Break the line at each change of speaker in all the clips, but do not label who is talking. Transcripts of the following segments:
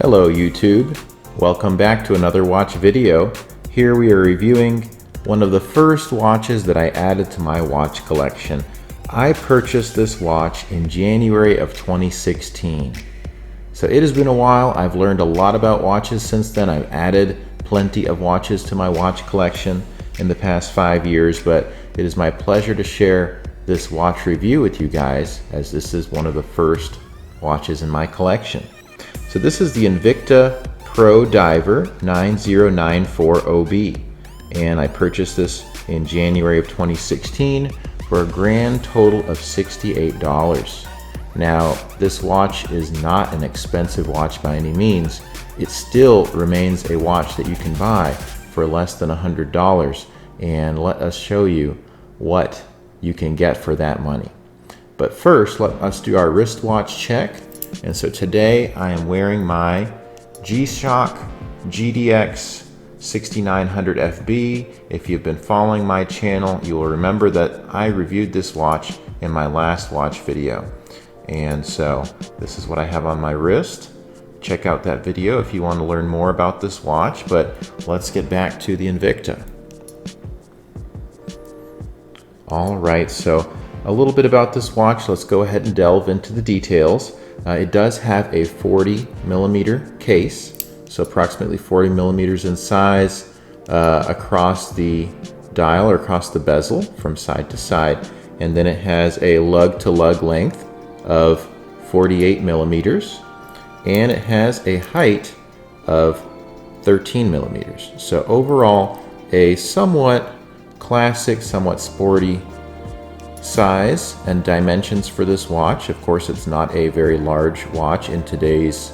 Hello YouTube, welcome back to another watch video. Here we are reviewing one of the first watches that I added to my watch collection. I purchased this watch in January of 2016. So it has been a while. I've learned a lot about watches since then. I've added plenty of watches to my watch collection in the past 5 years, but it is my pleasure to share this watch review with you guys, as this is one of the first watches in my collection. So this is the Invicta Pro Diver 9094OB, and I purchased this in January of 2016 for a grand total of $68. Now, this watch is not an expensive watch by any means. It still remains a watch that you can buy for less than $100, and let us show you what you can get for that money. But first, let us do our wristwatch check. And so today I am wearing my G-Shock GDX 6900FB. If you've been following my channel, you will remember that I reviewed this watch in my last watch video. And so this is what I have on my wrist. Check out that video if you want to learn more about this watch, but let's get back to the Invicta. All right, so a little bit about this watch. Let's go ahead and delve into the details. It does have a 40 millimeter case, so approximately 40 millimeters in size across the dial or across the bezel from side to side. And then it has a lug to lug length of 48 millimeters, and it has a height of 13 millimeters. So overall, a somewhat classic, somewhat sporty size and dimensions for this watch. Of course, it's not a very large watch in today's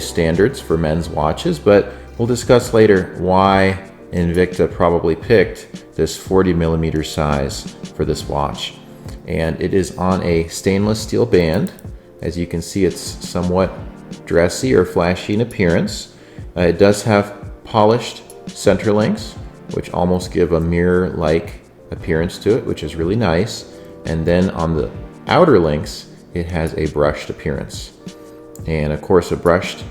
standards for men's watches, but we'll discuss later why Invicta probably picked this 40 millimeter size for this watch. And it is on a stainless steel band. As you can see, it's somewhat dressy or flashy in appearance. It does have polished center links, which almost give a mirror-like appearance to it, which is really nice. And then on the outer links, it has a brushed appearance. And of course, a brushed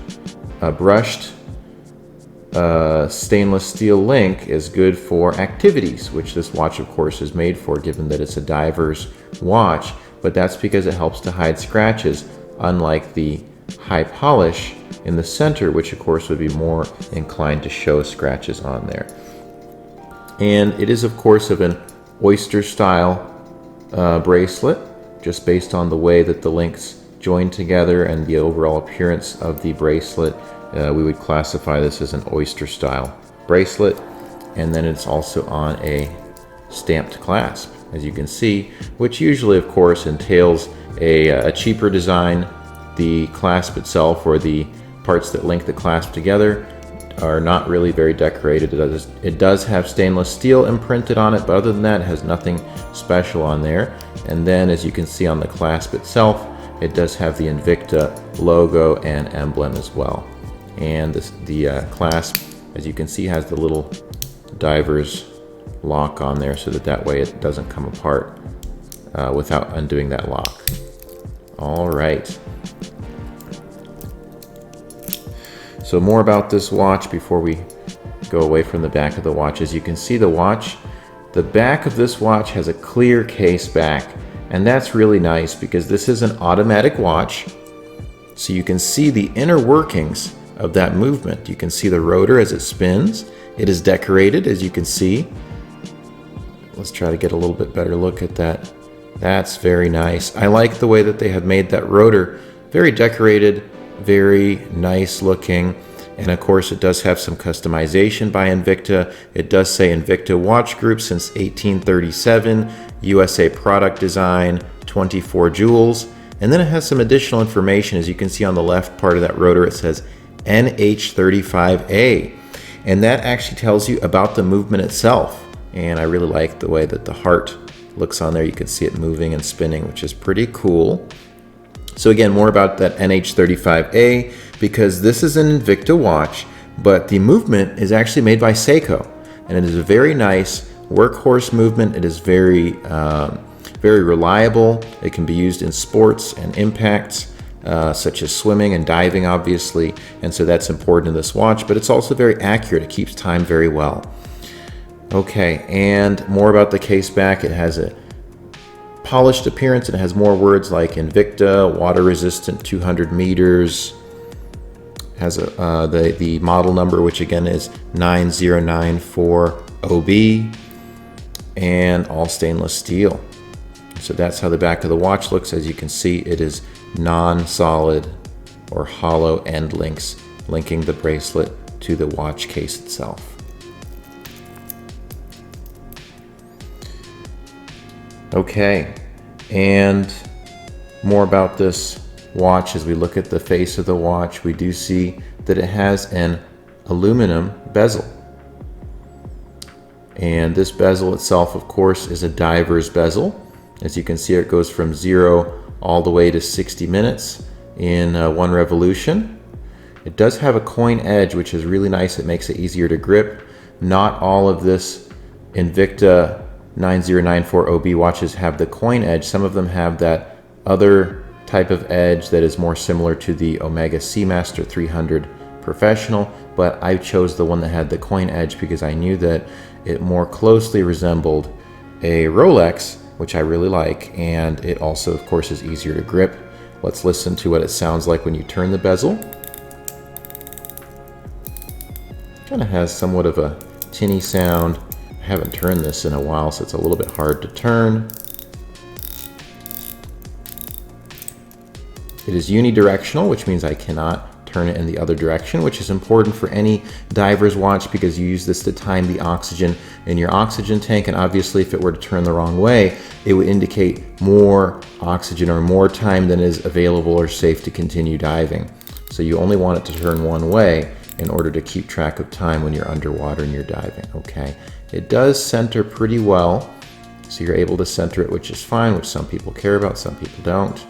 stainless steel link is good for activities, which this watch of course is made for, given that it's a diver's watch, but that's because it helps to hide scratches, unlike the high polish in the center, which of course would be more inclined to show scratches on there. And it is of course of an oyster style bracelet, just based on the way that the links join together and the overall appearance of the bracelet. We would classify this as an oyster style bracelet. And then it's also on a stamped clasp, as you can see, which usually of course entails a cheaper design. The clasp itself, or the parts that link the clasp together, are not really very decorated. It does have stainless steel imprinted on it, but other than that, it has nothing special on there. And then, as you can see on the clasp itself, it does have the Invicta logo and emblem as well. And the clasp, as you can see, has the little diver's lock on there, so that way it doesn't come apart without undoing that lock. All right. So more about this watch before we go away from the back of the watch. As you can see, the back of this watch has a clear case back, and that's really nice because this is an automatic watch, so you can see the inner workings of that movement. You can see the rotor as it spins. It is decorated, as you can see. Let's try to get a little bit better look at that. That's very nice. I like the way that they have made that rotor very decorated, very nice looking. And of course, it does have some customization by Invicta. It does say Invicta Watch Group since 1837, USA product design, 24 jewels. And then it has some additional information. As you can see on the left part of that rotor, it says NH35A. And that actually tells you about the movement itself. And I really like the way that the heart looks on there. You can see it moving and spinning, which is pretty cool. So again, more about that NH35A, because this is an Invicta watch, but the movement is actually made by Seiko, and it is a very nice workhorse movement. It is very reliable. It can be used in sports and impacts. such as swimming and diving, obviously, and so that's important in this watch, but it's also very accurate. It keeps time very well. Okay, and more about the case back. It has a polished appearance. It has more words like Invicta, water resistant, 200 meters. Has the model number, which again is 9094OB, and all stainless steel. So that's how the back of the watch looks. As you can see, it is non-solid or hollow end links linking the bracelet to the watch case itself. Okay, and more about this watch. As we look at the face of the watch, we do see that it has an aluminum bezel. And this bezel itself, of course, is a diver's bezel. As you can see, it goes from 0 all the way to 60 minutes in 1 revolution. It does have a coin edge, which is really nice. It makes it easier to grip. Not all of this Invicta 9094OB watches have the coin edge. Some of them have that other type of edge that is more similar to the Omega Seamaster 300 Professional, but I chose the one that had the coin edge because I knew that it more closely resembled a Rolex, which I really like, and it also, of course, is easier to grip. Let's listen to what it sounds like when you turn the bezel. Kind of has somewhat of a tinny sound. I haven't turned this in a while, so it's a little bit hard to turn. It is unidirectional, which means I cannot turn it in the other direction, which is important for any diver's watch because you use this to time the oxygen in your oxygen tank, and obviously if it were to turn the wrong way, it would indicate more oxygen or more time than is available or safe to continue diving. So you only want it to turn one way in order to keep track of time when you're underwater and you're diving. Okay, it does center pretty well, so you're able to center it, which is fine, which some people care about, some people don't.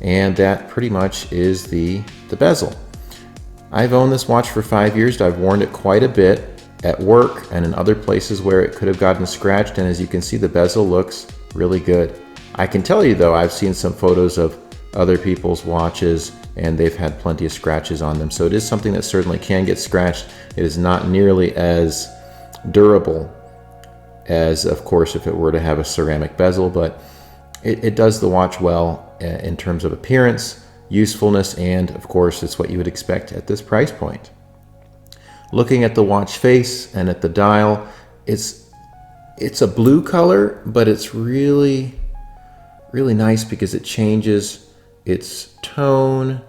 And that pretty much is the bezel. I've owned this watch for 5 years. I've worn it quite a bit at work and in other places where it could have gotten scratched, and as you can see, the bezel looks really good. I can tell you though, I've seen some photos of other people's watches and they've had plenty of scratches on them, so it is something that certainly can get scratched. It is not nearly as durable as, of course, if it were to have a ceramic bezel, but it does the watch well in terms of appearance, usefulness, and of course it's what you would expect at this price point. Looking at the watch face and at the dial, it's a blue color, but it's really nice because it changes its tone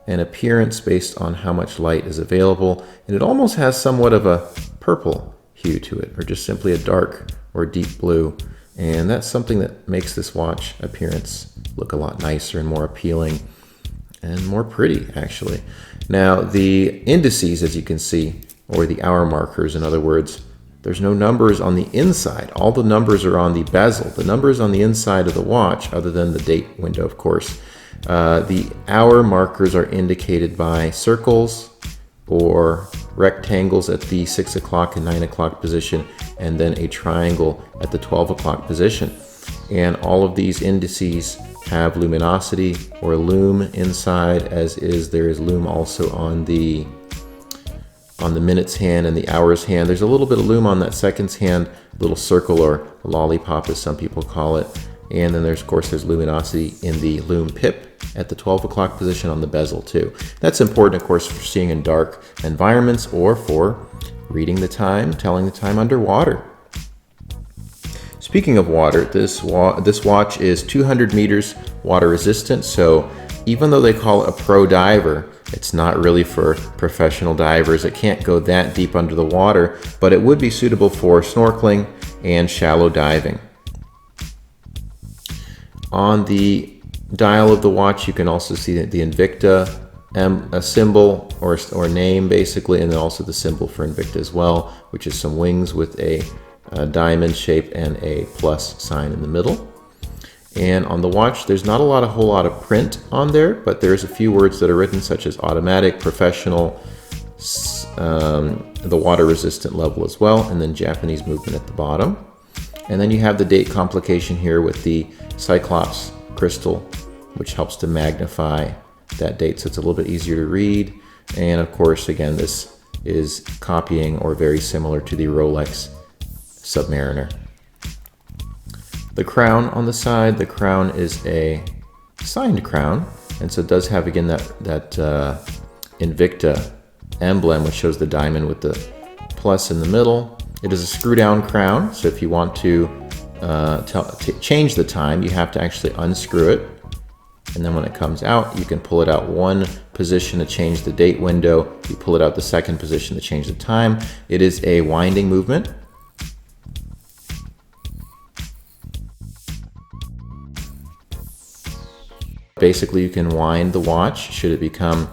and appearance based on how much light is available, and it almost has somewhat of a purple hue to it, or just simply a dark or deep blue. And that's something that makes this watch appearance look a lot nicer and more appealing and more pretty, actually. Now, the indices, as you can see, or the hour markers, in other words, there's no numbers on the inside. All the numbers are on the bezel. The numbers on the inside of the watch, other than the date window, of course. The hour markers are indicated by circles or rectangles at the 6 o'clock and 9 o'clock position, and then a triangle at the 12 o'clock position. And all of these indices have luminosity or lume inside, as is there is lume also on the minutes hand and the hours hand. There's a little bit of lume on that seconds hand, little circle or lollipop as some people call it. And then there's, of course, there's luminosity in the lume pip at the 12 o'clock position on the bezel too. That's important, of course, for seeing in dark environments or for reading the time, telling the time underwater. Speaking of water, this watch is 200 meters water resistant, so even though they call it a pro diver, it's not really for professional divers. It can't go that deep under the water, but it would be suitable for snorkeling and shallow diving. On the dial of the watch, you can also see the Invicta a symbol or name, basically, and then also the symbol for Invicta as well, which is some wings with a diamond shape and a plus sign in the middle. And on the watch, there's not a whole lot of print on there, but there's a few words that are written, such as automatic, professional, the water resistant level as well, and then Japanese movement at the bottom. And then you have the date complication here with the Cyclops crystal, which helps to magnify that date, so it's a little bit easier to read. And of course, again, this is copying or very similar to the Rolex Submariner. The crown on the side, the crown is a signed crown, and so it does have, again, that Invicta emblem, which shows the diamond with the plus in the middle. It is a screw-down crown, so if you want to change the time, you have to actually unscrew it. And then when it comes out, you can pull it out one position to change the date window. You pull it out the second position to change the time. It is a winding movement. Basically, you can wind the watch should it become,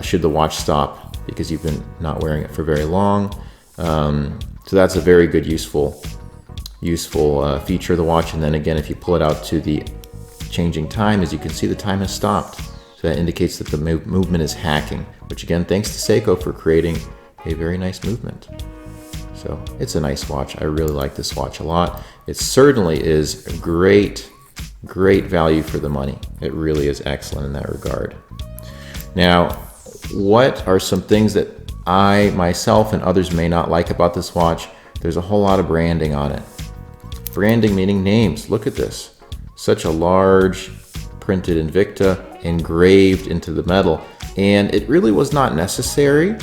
should the watch stop because you've been not wearing it for very long. So that's a very good, useful feature of the watch. And then again, if you pull it out to the changing time, as you can see, the time has stopped. So that indicates that the movement is hacking, which again, thanks to Seiko for creating a very nice movement. So it's a nice watch. I really like this watch a lot. It certainly is a great value for the money. It really is excellent in that regard. Now, what are some things that I myself and others may not like about this watch? There's a whole lot of branding on it. Branding meaning names. Look at this. Such a large printed Invicta engraved into the metal, and it really was not necessary.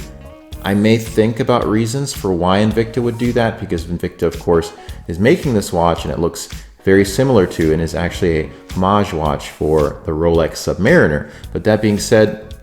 I may think about reasons for why Invicta would do that, because Invicta, of course, is making this watch and it looks very similar to and is actually a homage watch for the Rolex Submariner. But that being said,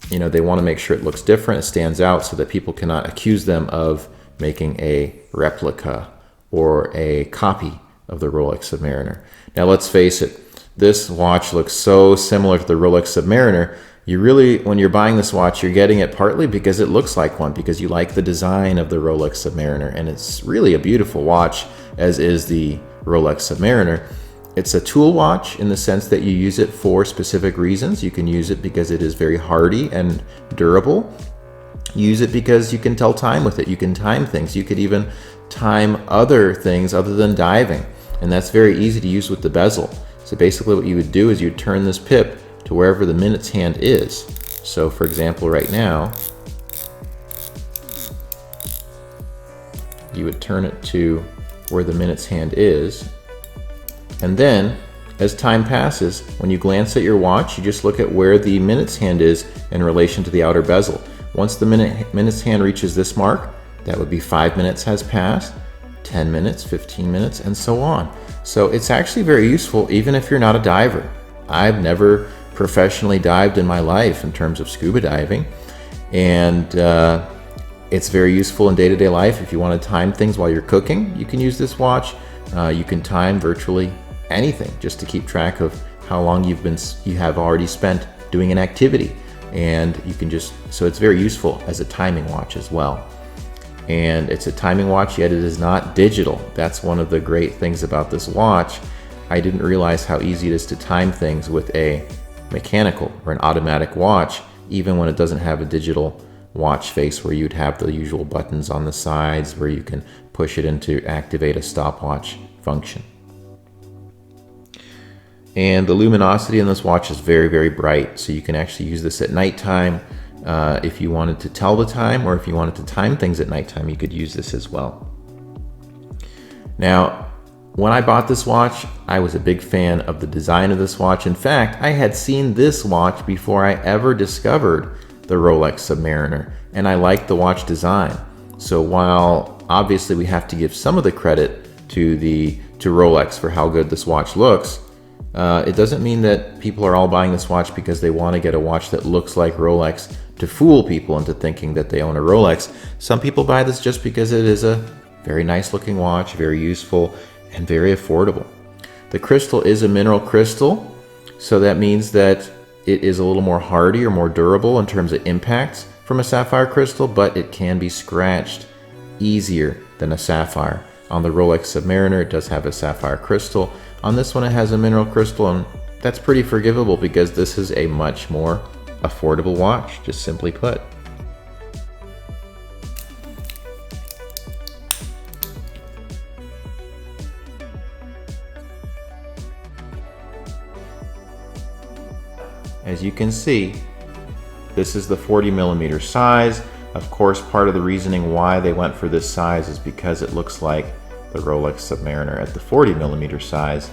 you know, they want to make sure it looks different, it stands out, so that people cannot accuse them of making a replica or a copy of the Rolex Submariner. Now let's face it, this watch looks so similar to the Rolex Submariner. You really, when you're buying this watch, you're getting it partly because it looks like one, because you like the design of the Rolex Submariner, and it's really a beautiful watch, as is the Rolex Submariner. It's a tool watch in the sense that you use it for specific reasons. You can use it because it is very hardy and durable. You use it because you can tell time with it. You can time things. You could even time other things other than diving. And that's very easy to use with the bezel. So basically what you would do is you'd turn this pip to wherever the minutes hand is. So for example, right now, you would turn it to where the minutes hand is. And then as time passes, when you glance at your watch, you just look at where the minutes hand is in relation to the outer bezel. Once the minutes hand reaches this mark, that would be 5 minutes has passed, 10 minutes, 15 minutes, and so on. So it's actually very useful even if you're not a diver. I've never professionally dived in my life in terms of scuba diving, and it's very useful in day-to-day life. If you want to time things while you're cooking, you can use this watch. You can time virtually anything just to keep track of how long you have already spent doing an activity, and you can just, so it's very useful as a timing watch as well. And it's a timing watch, yet it is not digital. That's one of the great things about this watch. I didn't realize how easy it is to time things with a mechanical or an automatic watch, even when it doesn't have a digital watch face where you'd have the usual buttons on the sides where you can push it in to activate a stopwatch function. And the luminosity in this watch is very, very bright, so you can actually use this at nighttime. If you wanted to tell the time, or if you wanted to time things at nighttime, you could use this as well. Now, when I bought this watch, I was a big fan of the design of this watch. In fact, I had seen this watch before I ever discovered the Rolex Submariner, and I liked the watch design. So while obviously we have to give some of the credit to Rolex for how good this watch looks, it doesn't mean that people are all buying this watch because they want to get a watch that looks like Rolex to fool people into thinking that they own a Rolex. Some people buy this just because it is a very nice looking watch, very useful, and very affordable. The crystal is a mineral crystal, so that means that it is a little more hardy or more durable in terms of impacts from a sapphire crystal, but it can be scratched easier than a sapphire. On the Rolex Submariner, it does have a sapphire crystal. On this one, it has a mineral crystal, and that's pretty forgivable because this is a much more affordable watch, just simply put. as you can see, this is the 40mm size. Of course, part of the reasoning why they went for this size is because it looks like the Rolex Submariner at the 40mm size.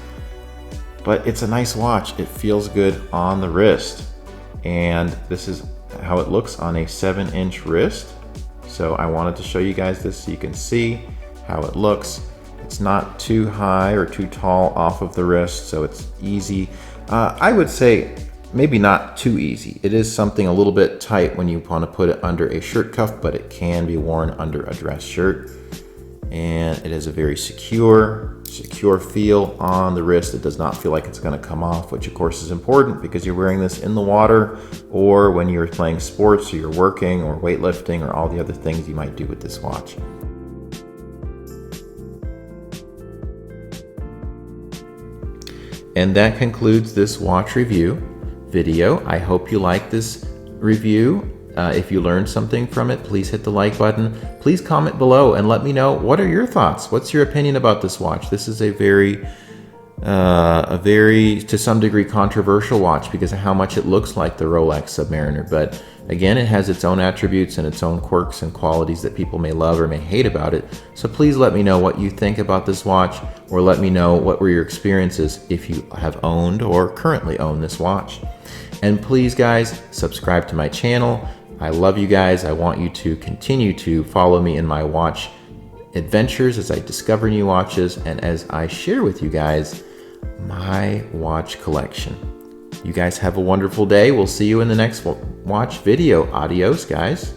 But it's a nice watch. It feels good on the wrist. And this is how it looks on a 7-inch wrist. So I wanted to show you guys this so you can see how it looks. It's not too high or too tall off of the wrist, so it's easy. I would say maybe not too easy. It is something a little bit tight when you want to put it under a shirt cuff, but it can be worn under a dress shirt. And it is a very secure feel on the wrist. It does not feel like it's going to come off, which of course is important because you're wearing this in the water or when you're playing sports or you're working or weightlifting or all the other things you might do with this watch. And that concludes this watch review video. I hope you liked this review. If you learned something from it, please hit the like button. Please comment below and let me know, what are your thoughts? What's your opinion about this watch? This is a very, to some degree, controversial watch because of how much it looks like the Rolex Submariner. But again, it has its own attributes and its own quirks and qualities that people may love or may hate about it. So please let me know what you think about this watch, or let me know what were your experiences if you have owned or currently own this watch. And please, guys, subscribe to my channel. I love you guys. I want you to continue to follow me in my watch adventures as I discover new watches and as I share with you guys my watch collection. You guys have a wonderful day. We'll see you in the next watch video. Adios, guys.